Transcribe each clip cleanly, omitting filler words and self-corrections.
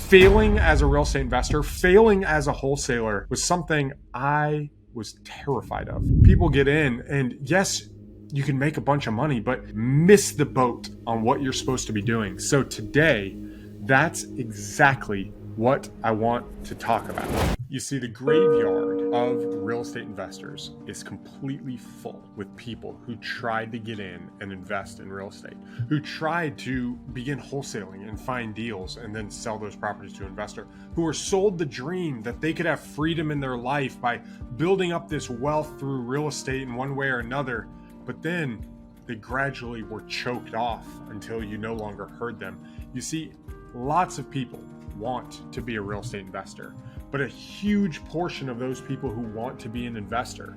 Failing as a real estate investor, failing as a wholesaler was something I was terrified of. People get in and yes, you can make a bunch of money, but miss the boat on what you're supposed to be doing. So today, that's exactly what I want to talk about. You see, the graveyard of real estate investors is completely full with people who tried to get in and invest in real estate, who tried to begin wholesaling and find deals and then sell those properties to an investor, who were sold the dream that they could have freedom in their life by building up this wealth through real estate in one way or another. But then they gradually were choked off until you no longer heard them. You see, lots of people want to be a real estate investor, but a huge portion of those people who want to be an investor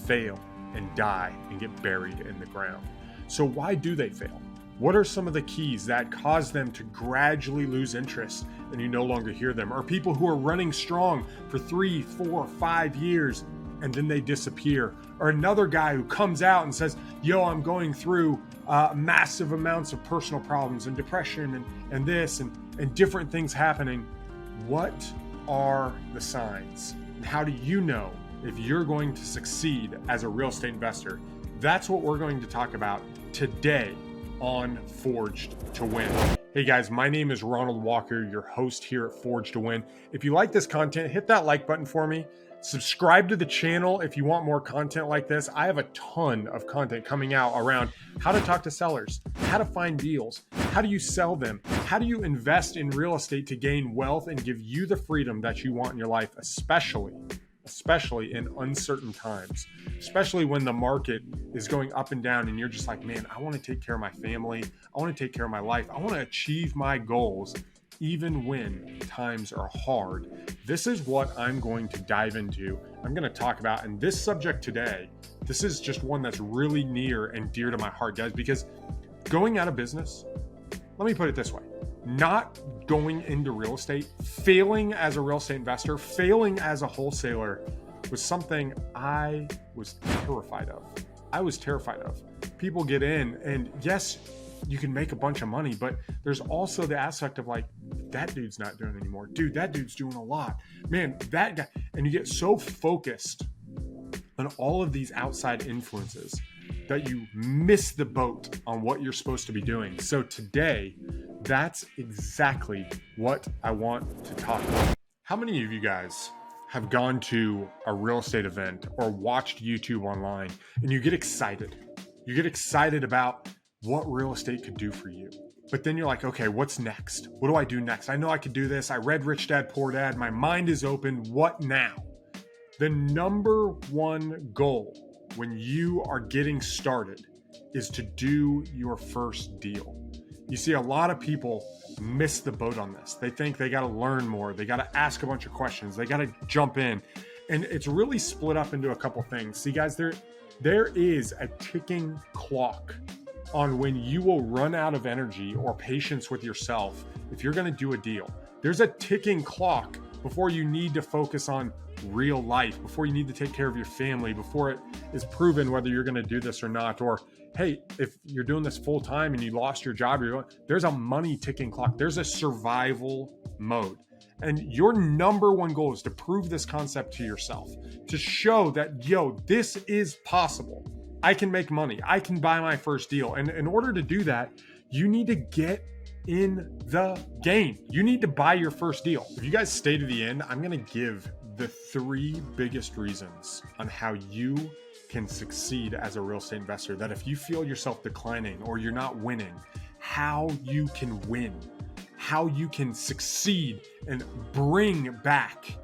fail and die and get buried in the ground. So why do they fail? What are some of the keys that cause them to gradually lose interest and you no longer hear them? Or people who are running strong for 3, 4, 5 years and then they disappear? Or another guy who comes out and says, yo, I'm going through massive amounts of personal problems and depression and this and different things happening. What are the signs? And how do you know if you're going to succeed as a real estate investor? That's what we're going to talk about today on Forged2Win. Hey guys, my name is Ronald Walker, your host here at Forged2Win. If you like this content, hit that like button for me. Subscribe to the channel if you want more content like this. I have a ton of content coming out around how to talk to sellers, how to find deals, how do you sell them, how do you invest in real estate to gain wealth and give you the freedom that you want in your life, especially in uncertain times, especially when the market is going up and down and you're just like, man, I want to take care of my family. I want to take care of my life. I want to achieve my goals even when times are hard. This is what I'm going to dive into. I'm going to talk about, and this subject today, this is just one that's really near and dear to my heart, guys, because going out of business, let me put it this way, not going into real estate, failing as a real estate investor, failing as a wholesaler was something I was terrified of. People get in and yes, you can make a bunch of money, but there's also the aspect of like, that dude's not doing anymore. Dude, that dude's doing a lot. Man, that guy. And you get so focused on all of these outside influences that you miss the boat on what you're supposed to be doing. So today, that's exactly what I want to talk about. How many of you guys have gone to a real estate event or watched YouTube online and you get excited? You get excited about what real estate could do for you. But then you're like, okay, what's next? What do I do next? I know I could do this. I read Rich Dad, Poor Dad. My mind is open. What now? The number one goal when you are getting started is to do your first deal. You see, a lot of people miss the boat on this. They think they got to learn more. They got to ask a bunch of questions. They got to jump in. And it's really split up into a couple things. See, guys, there is a ticking clock on when you will run out of energy or patience with yourself if you're going to do a deal. There's a ticking clock before you need to focus on real life, before you need to take care of your family, before it is proven whether you're going to do this or not. Or, hey, if you're doing this full time and you lost your job, there's a money ticking clock. There's a survival mode. And your number one goal is to prove this concept to yourself, to show that, yo, this is possible. I can make money. I can buy my first deal. And in order to do that, you need to get in the game. You need to buy your first deal. If you guys stay to the end, I'm going to give the 3 biggest reasons on how you can succeed as a real estate investor. That if you feel yourself declining or you're not winning, how you can win, how you can succeed and bring back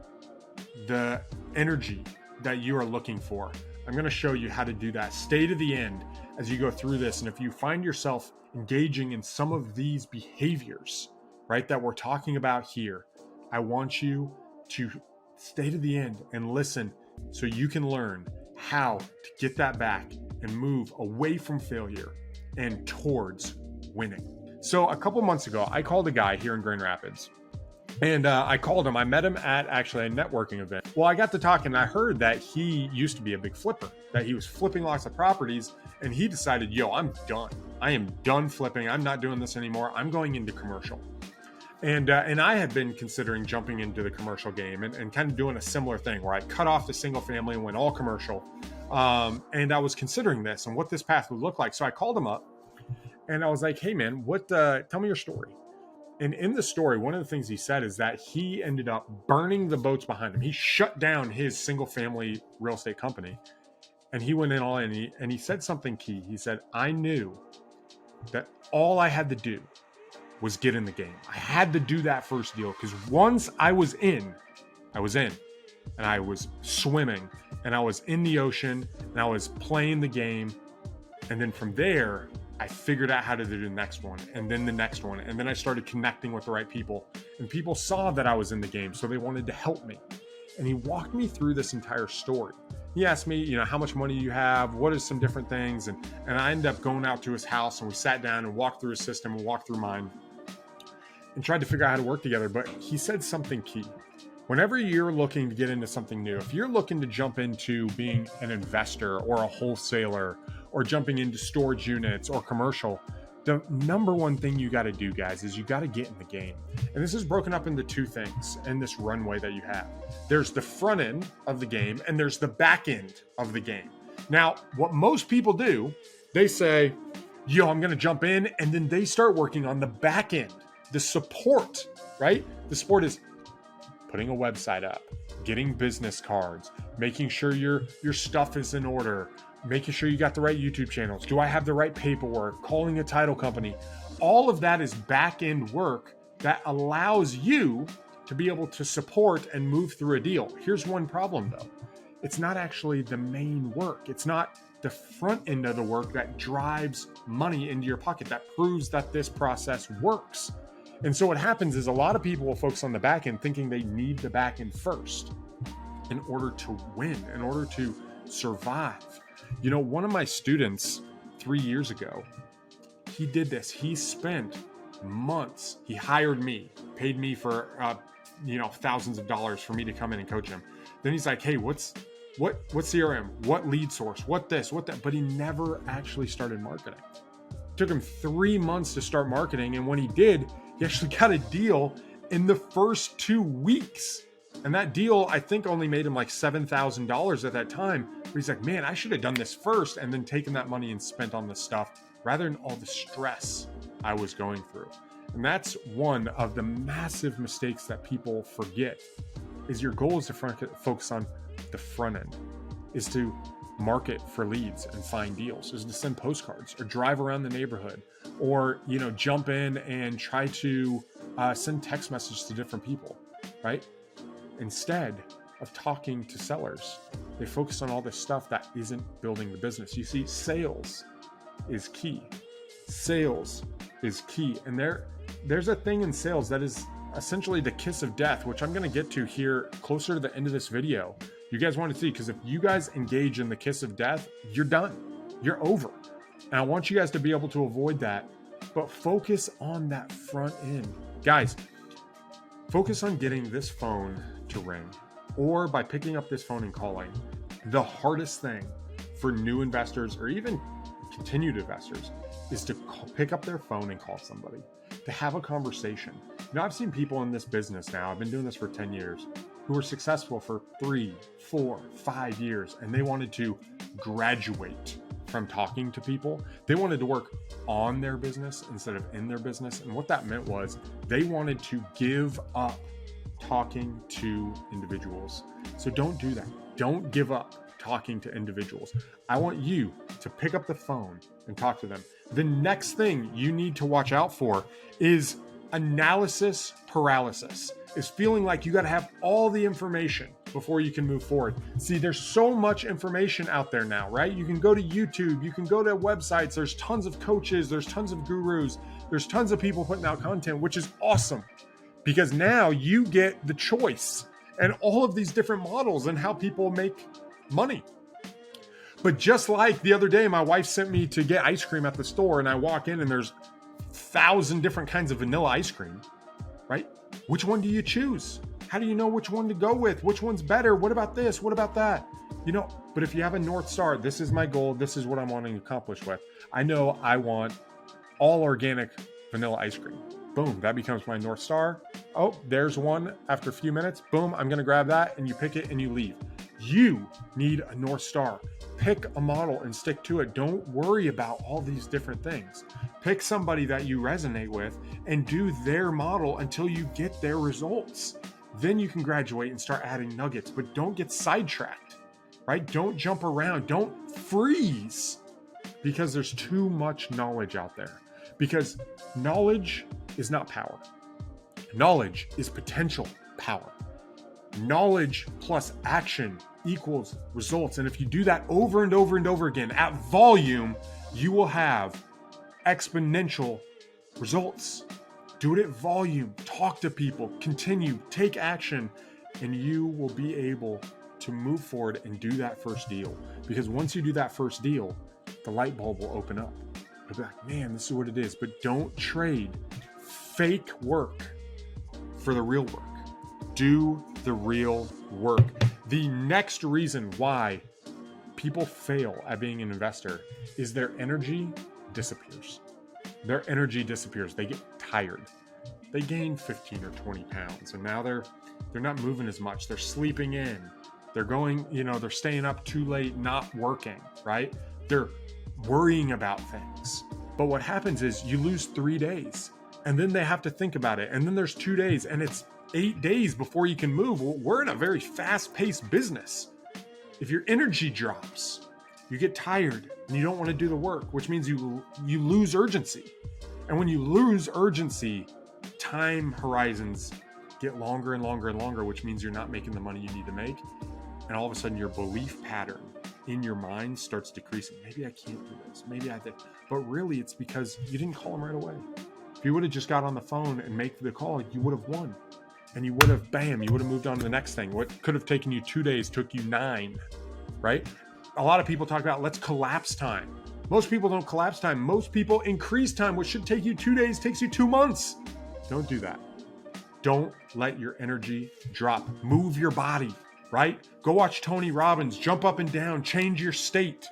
the energy that you are looking for. I'm going to show you how to do that. Stay to the end as you go through this. And if you find yourself engaging in some of these behaviors, right, that we're talking about here, I want you to stay to the end and listen so you can learn how to get that back and move away from failure and towards winning. So a couple months ago, I called a guy here in Grand Rapids. And I called him. I met him at actually a networking event. Well, I got to talking and I heard that he used to be a big flipper, that he was flipping lots of properties. And he decided, yo, I'm done. I am done flipping. I'm not doing this anymore. I'm going into commercial. And I had been considering jumping into the commercial game and kind of doing a similar thing where I cut off the single family and went all commercial. And I was considering this and what this path would look like. So I called him up and I was like, hey man, tell me your story. And in the story, one of the things he said is that he ended up burning the boats behind him. He shut down his single family real estate company and he went in all in and he said something key. He said, I knew that all I had to do was get in the game. I had to do that first deal because once I was in and I was swimming and I was in the ocean and I was playing the game. And then from there, I figured out how to do the next one and then the next one. And then I started connecting with the right people and people saw that I was in the game. So they wanted to help me. And he walked me through this entire story. He asked me, how much money you have, what is some different things. And I ended up going out to his house and we sat down and walked through his system and walked through mine and tried to figure out how to work together. But he said something key. Whenever you're looking to get into something new, if you're looking to jump into being an investor or a wholesaler or jumping into storage units or commercial, the number one thing you got to do, guys, is you got to get in the game. And this is broken up into two things in this runway that you have. There's the front end of the game and there's the back end of the game. Now, what most people do, they say, I'm going to jump in, and then they start working on the back end, the support, right? The support is putting a website up, getting business cards, making sure your stuff is in order, making sure you got the right YouTube channels. Do I have the right paperwork? Calling a title company. All of that is back-end work that allows you to be able to support and move through a deal. Here's one problem though. It's not actually the main work. It's not the front end of the work that drives money into your pocket, that proves that this process works. And so what happens is a lot of people will focus on the back end thinking they need the back end first in order to win, in order to survive. One of my students 3 years ago, he did this. He spent months. He hired me, paid me for, thousands of dollars for me to come in and coach him. Then he's like, hey, what CRM, what lead source, what this, what that, but he never actually started marketing. It took him 3 months to start marketing. And when he did, he actually got a deal in the first 2 weeks. And that deal, I think, only made him like $7,000 at that time. But he's like, man, I should have done this first and then taken that money and spent on this stuff rather than all the stress I was going through. And that's one of the massive mistakes that people forget is your goal is to focus on the front end, is to market for leads and find deals, is to send postcards or drive around the neighborhood or, jump in and try to send text messages to different people, right? Instead of talking to sellers, they focus on all this stuff that isn't building the business. You see, sales is key. Sales is key. And there's a thing in sales that is essentially the kiss of death, which I'm going to get to here closer to the end of this video. You guys want to see, because if you guys engage in the kiss of death, you're done. You're over. And I want you guys to be able to avoid that, but focus on that front end. Guys, focus on getting this phone to ring, or by picking up this phone and calling. The hardest thing for new investors or even continued investors is to pick up their phone and call somebody, to have a conversation. I've seen people in this business now, I've been doing this for 10 years, who were successful for 3, 4, 5 years, and they wanted to graduate from talking to people. They wanted to work on their business instead of in their business. And what that meant was they wanted to give up talking to individuals. So don't do that. Don't give up talking to individuals. I want you to pick up the phone and talk to them. The next thing you need to watch out for is analysis paralysis, is feeling like you got to have all the information before you can move forward. See, there's so much information out there now, right? You can go to YouTube, you can go to websites, there's tons of coaches, there's tons of gurus, there's tons of people putting out content, which is awesome because now you get the choice and all of these different models and how people make money. But just like the other day, my wife sent me to get ice cream at the store and I walk in and there's 1,000 different kinds of vanilla ice cream, right? Which one do you choose? How do you know which one to go with? Which one's better? What about this? What about that? But if you have a North Star, this is my goal. This is what I'm wanting to accomplish with. I know I want all organic vanilla ice cream. Boom, that becomes my North Star. Oh, there's one after a few minutes. Boom, I'm going to grab that, and you pick it and you leave. You need a North Star. Pick a model and stick to it. Don't worry about all these different things. Pick somebody that you resonate with and do their model until you get their results. Then you can graduate and start adding nuggets, but don't get sidetracked, right? Don't jump around. Don't freeze because there's too much knowledge out there. Because knowledge is not power. Knowledge is potential power. Knowledge plus action equals results. And if you do that over and over and over again at volume, you will have exponential results. Do it at volume. Talk to people. Continue. Take action. And you will be able to move forward and do that first deal. Because once you do that first deal, the light bulb will open up. You'll be like, man, this is what it is. But don't trade fake work for the real work. Do the real work. The next reason why people fail at being an investor is their energy disappears. Their energy disappears. They get tired. They gain 15 or 20 pounds, and now they're not moving as much. They're sleeping in. They're going, they're staying up too late, not working, right? They're worrying about things. But what happens is you lose 3 days, and then they have to think about it. And then there's 2 days, and it's 8 days before you can move. Well, we're in a very fast-paced business. If your energy drops, you get tired and you don't want to do the work, which means you lose urgency. And when you lose urgency, time horizons get longer and longer and longer, which means you're not making the money you need to make. And all of a sudden your belief pattern in your mind starts decreasing. Maybe I can't do this. Maybe I did. But really it's because you didn't call them right away. If you would have just got on the phone and make the call, you would have won. And you would have, you would have moved on to the next thing. What could have taken you 2 days took you 9, right? A lot of people talk about, let's collapse time. Most people don't collapse time. Most people increase time. What should take you 2 days takes you 2 months. Don't do that. Don't let your energy drop. Move your body, right? Go watch Tony Robbins, jump up and down, change your state.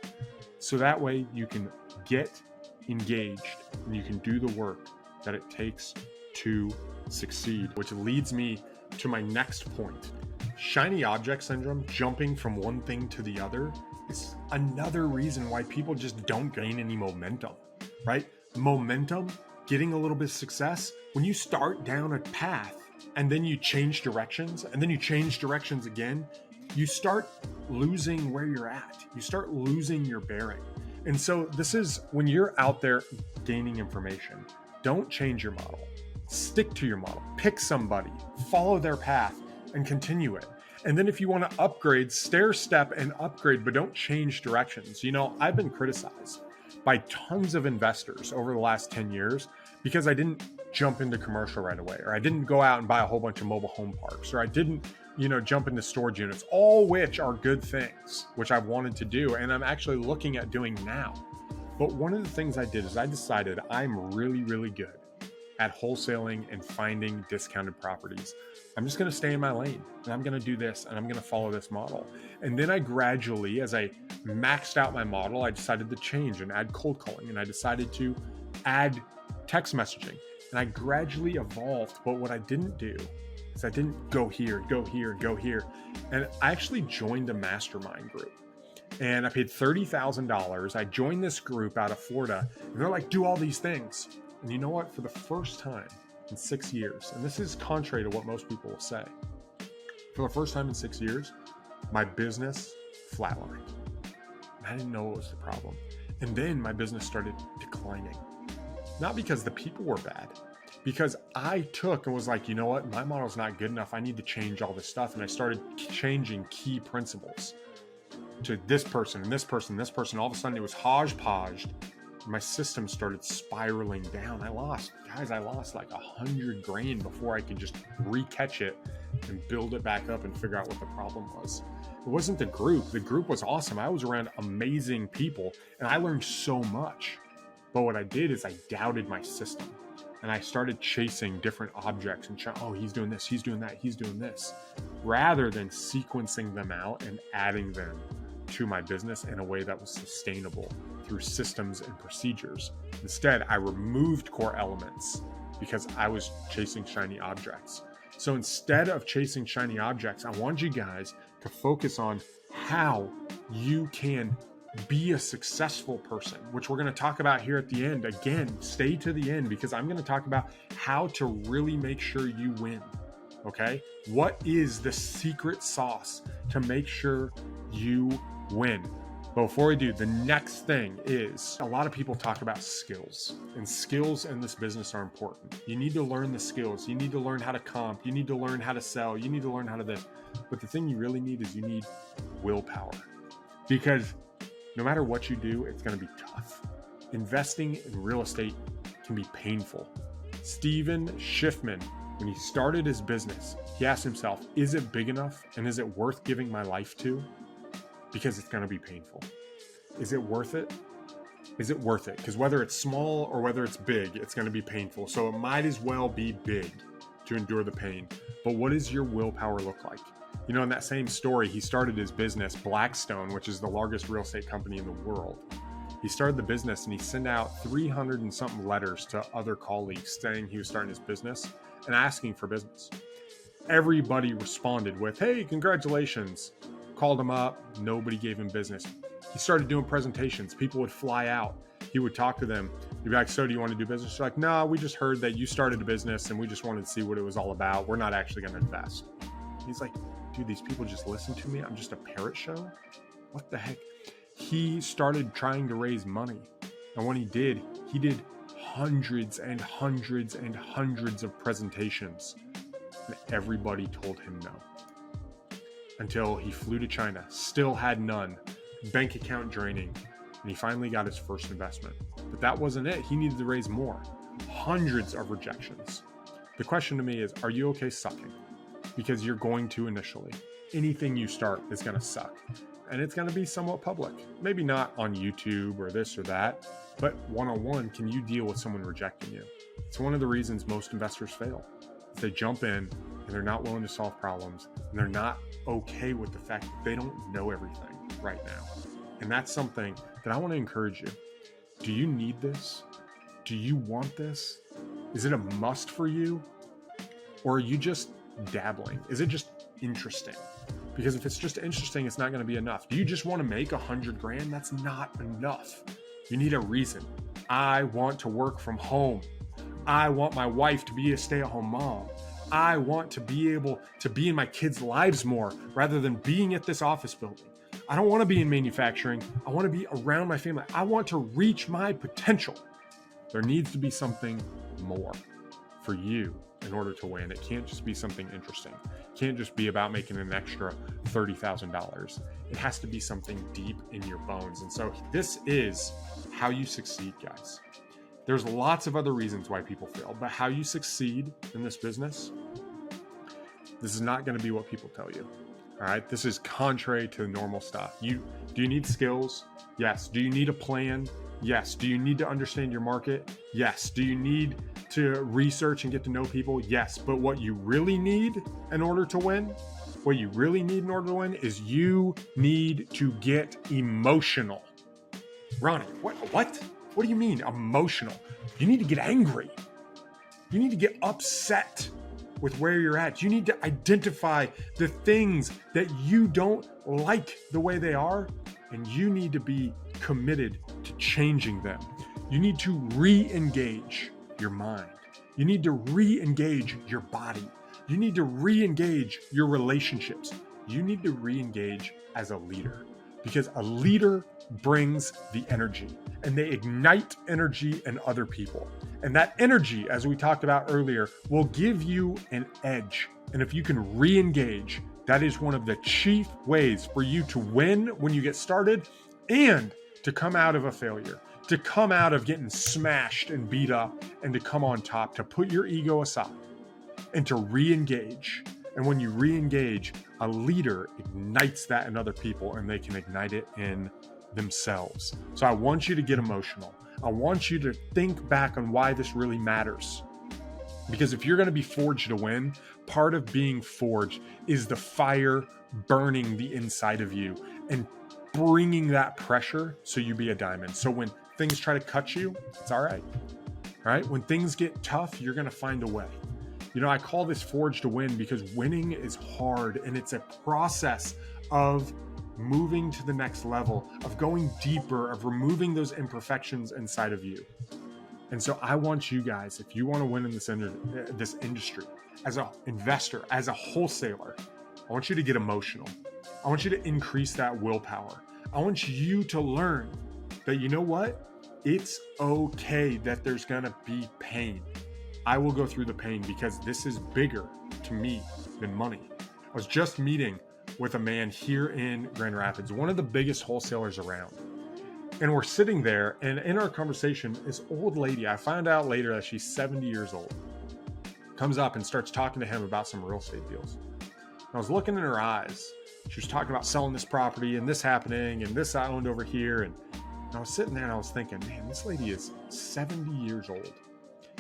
So that way you can get engaged and you can do the work that it takes to succeed, which leads me to my next point. Shiny object syndrome, jumping from one thing to the other, is another reason why people just don't gain any momentum, right? Momentum, getting a little bit of success, when you start down a path and then you change directions and then you change directions again, you start losing where you're at. You start losing your bearing. And so this is when you're out there gaining information, don't change your model. Stick to your model. Pick somebody, follow their path, and continue it. And then if you want to upgrade, stair step and upgrade, but don't change directions. I've been criticized by tons of investors over the last 10 years because I didn't jump into commercial right away, or I didn't go out and buy a whole bunch of mobile home parks, or I didn't, jump into storage units, all which are good things, which I've wanted to do. And I'm actually looking at doing now. But one of the things I did is I decided I'm really, really good at wholesaling and finding discounted properties. I'm just going to stay in my lane and I'm going to do this and I'm going to follow this model. And then I gradually, as I maxed out my model, I decided to change and add cold calling, and I decided to add text messaging, and I gradually evolved. But what I didn't do is I didn't go here, go here, go here. And I actually joined a mastermind group. And I paid $30,000. I joined this group out of Florida, and they're like, do all these things. And you know what? For the first time in 6 years, and this is contrary to what most people will say, for the first time in 6 years, my business flatlined. I didn't know what was the problem. And then my business started declining. Not because the people were bad, because I took and was like, you know what? My model's not good enough. I need to change all this stuff. And I started changing key principles to this person and this person and this person. All of a sudden it was hodgepodge. My system started spiraling down. I lost like $100,000 before I could just recatch it and build it back up and figure out what the problem was. It wasn't the group. The group was awesome. I was around amazing people and I learned so much. But what I did is I doubted my system and I started chasing different objects and he's doing this, he's doing that, he's doing this, rather than sequencing them out and adding them to my business in a way that was sustainable through systems and procedures. Instead, I removed core elements because I was chasing shiny objects. So instead of chasing shiny objects, I want you guys to focus on how you can be a successful person, which we're going to talk about here at the end. Again, stay to the end because I'm going to talk about how to really make sure you win. Okay? What is the secret sauce to make sure you win? But before we do, the next thing is a lot of people talk about skills, and skills in this business are important. You need to learn the skills. You need to learn how to comp. You need to learn how to sell. You need to learn how to this. But the thing you really need is you need willpower, because no matter what you do, it's going to be tough. Investing in real estate can be painful. Stephen Schiffman, when he started his business, he asked himself, is it big enough and is it worth giving my life to? Because it's going to be painful. Is it worth it? Is it worth it? Because whether it's small or whether it's big, it's going to be painful. So it might as well be big to endure the pain. But what does your willpower look like? You know, in that same story, he started his business, Blackstone, which is the largest real estate company in the world. He started the business and he sent out 300 and something letters to other colleagues saying he was starting his business and asking for business. Everybody responded with, hey, congratulations. Called him up. Nobody gave him business. He started doing presentations. People would fly out. He would talk to them. He'd be like, so do you want to do business? They're like, no, we just heard that you started a business and we just wanted to see what it was all about. We're not actually going to invest. He's like, dude, these people just listen to me. I'm just a parrot show. What the heck? He started trying to raise money. And when he did hundreds and hundreds and hundreds of presentations. And everybody told him no. Until he flew to China, still had none, bank account draining, and he finally got his first investment. But that wasn't it. He needed to raise more. Hundreds of rejections. The question to me is, are you okay sucking? Because you're going to initially. Anything you start is going to suck. And it's going to be somewhat public. Maybe not on YouTube or this or that, but one-on-one, can you deal with someone rejecting you? It's one of the reasons most investors fail. They jump in and they're not willing to solve problems, and they're not okay with the fact that they don't know everything right now. And that's something that I want to encourage you. Do you need this? Do you want this? Is it a must for you? Or are you just dabbling? Is it just interesting? Because if it's just interesting, it's not going to be enough. Do you just want to make 100 grand? That's not enough. You need a reason. I want to work from home. I want my wife to be a stay-at-home mom. I want to be able to be in my kids' lives more rather than being at this office building. I don't want to be in manufacturing. I want to be around my family. I want to reach my potential. There needs to be something more for you in order to win. It can't just be something interesting. It can't just be about making an extra $30,000. It has to be something deep in your bones. And so this is how you succeed, guys. There's lots of other reasons why people fail, but how you succeed in this business, this is not going to be what people tell you. All right. This is contrary to the normal stuff. Do you need skills? Yes. Do you need a plan? Yes. Do you need to understand your market? Yes. Do you need to research and get to know people? Yes. But what you really need in order to win, is you need to get emotional. Ronnie, what? What do you mean emotional? You need to get angry. You need to get upset with where you're at. You need to identify the things that you don't like the way they are, and you need to be committed to changing them. You need to re-engage your mind. You need to re-engage your body. You need to re-engage your relationships. You need to re-engage as a leader, because a leader brings the energy, and they ignite energy in other people. And that energy, as we talked about earlier, will give you an edge. And if you can re-engage, that is one of the chief ways for you to win when you get started and to come out of a failure, to come out of getting smashed and beat up, and to come on top, to put your ego aside and to re-engage. And when you re-engage, a leader ignites that in other people, and they can ignite it in themselves. So I want you to get emotional. I want you to think back on why this really matters. Because if you're going to be forged to win, part of being forged is the fire burning the inside of you and bringing that pressure so you be a diamond. So when things try to cut you, it's all right. right? When things get tough, you're going to find a way. You know, I call this Forged2Win because winning is hard, and it's a process of moving to the next level, of going deeper, of removing those imperfections inside of you. And so I want you guys, if you want to win in this industry, as an investor, as a wholesaler, I want you to get emotional. I want you to increase that willpower. I want you to learn that, you know what? It's okay that there's going to be pain. I will go through the pain because this is bigger to me than money. I was just meeting with a man here in Grand Rapids, one of the biggest wholesalers around. And we're sitting there, and in our conversation, this old lady, I found out later that she's 70 years old, comes up and starts talking to him about some real estate deals. And I was looking in her eyes. She was talking about selling this property and this happening and this I owned over here. And I was sitting there and I was thinking, man, this lady is 70 years old.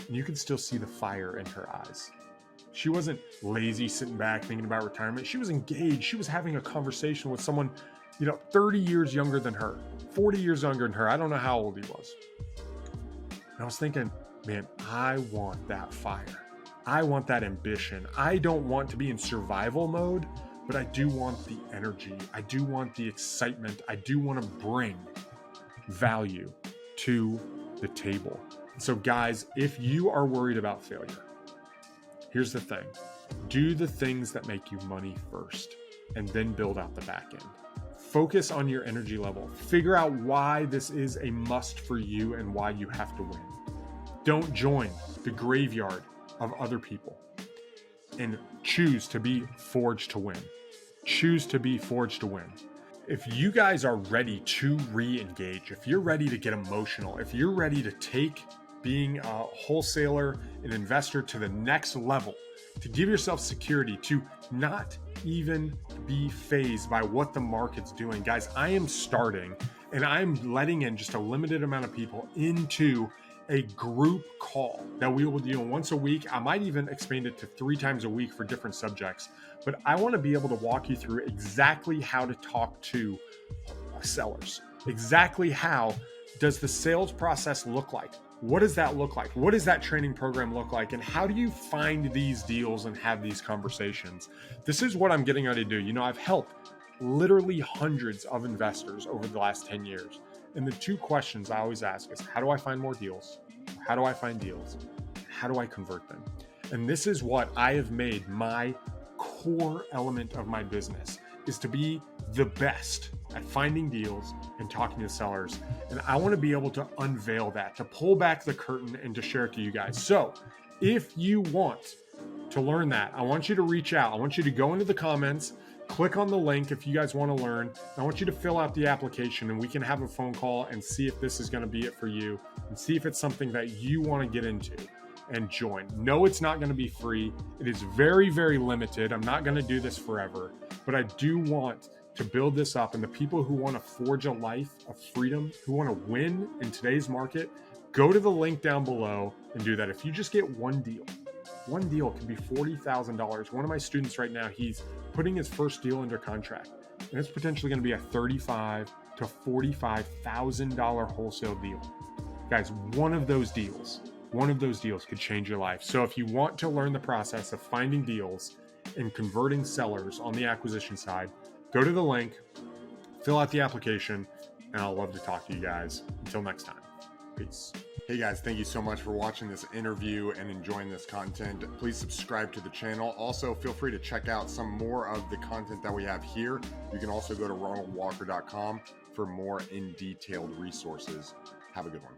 And you can still see the fire in her eyes. She wasn't lazy, sitting back, thinking about retirement. She was engaged. She was having a conversation with someone, 30 years younger than her, 40 years younger than her. I don't know how old he was. And I was thinking, man, I want that fire. I want that ambition. I don't want to be in survival mode, but I do want the energy. I do want the excitement. I do want to bring value to the table. So guys, if you are worried about failure, here's the thing. Do the things that make you money first, and then build out the back end. Focus on your energy level. Figure out why this is a must for you and why you have to win. Don't join the graveyard of other people, and choose to be Forged2Win. Choose to be Forged2Win. If you guys are ready to re-engage, if you're ready to get emotional, if you're ready to take being a wholesaler, an investor to the next level, to give yourself security, to not even be fazed by what the market's doing. Guys, I am starting and I'm letting in just a limited amount of people into a group call that we will do once a week. I might even expand it to 3 times a week for different subjects, but I want to be able to walk you through exactly how to talk to sellers. Exactly how does the sales process look like? What does that look like? What does that training program look like? And how do you find these deals and have these conversations? This is what I'm getting ready to do. I've helped literally hundreds of investors over the last 10 years. And the 2 questions I always ask is, how do I find more deals? How do I find deals? How do I convert them? And this is what I have made my core element of my business, is to be the best at finding deals and talking to sellers. And I want to be able to unveil that, to pull back the curtain and to share it to you guys. So if you want to learn that, I want you to reach out. I want you to go into the comments, click on the link if you guys want to learn. I want you to fill out the application and we can have a phone call and see if this is going to be it for you and see if it's something that you want to get into and join. No, it's not going to be free. It is very, very limited. I'm not going to do this forever, but I do want to build this up. And the people who want to forge a life of freedom, who want to win in today's market, go to the link down below and do that. If you just get one deal could be $40,000. One of my students right now, he's putting his first deal under contract, and it's potentially going to be a $35,000 to $45,000 wholesale deal. Guys, one of those deals could change your life. So if you want to learn the process of finding deals and converting sellers on the acquisition side, go to the link, fill out the application, and I'll love to talk to you guys. Until next time, peace. Hey guys, thank you so much for watching this interview and enjoying this content. Please subscribe to the channel. Also, feel free to check out some more of the content that we have here. You can also go to ronaldwalker.com for more in-detailed resources. Have a good one.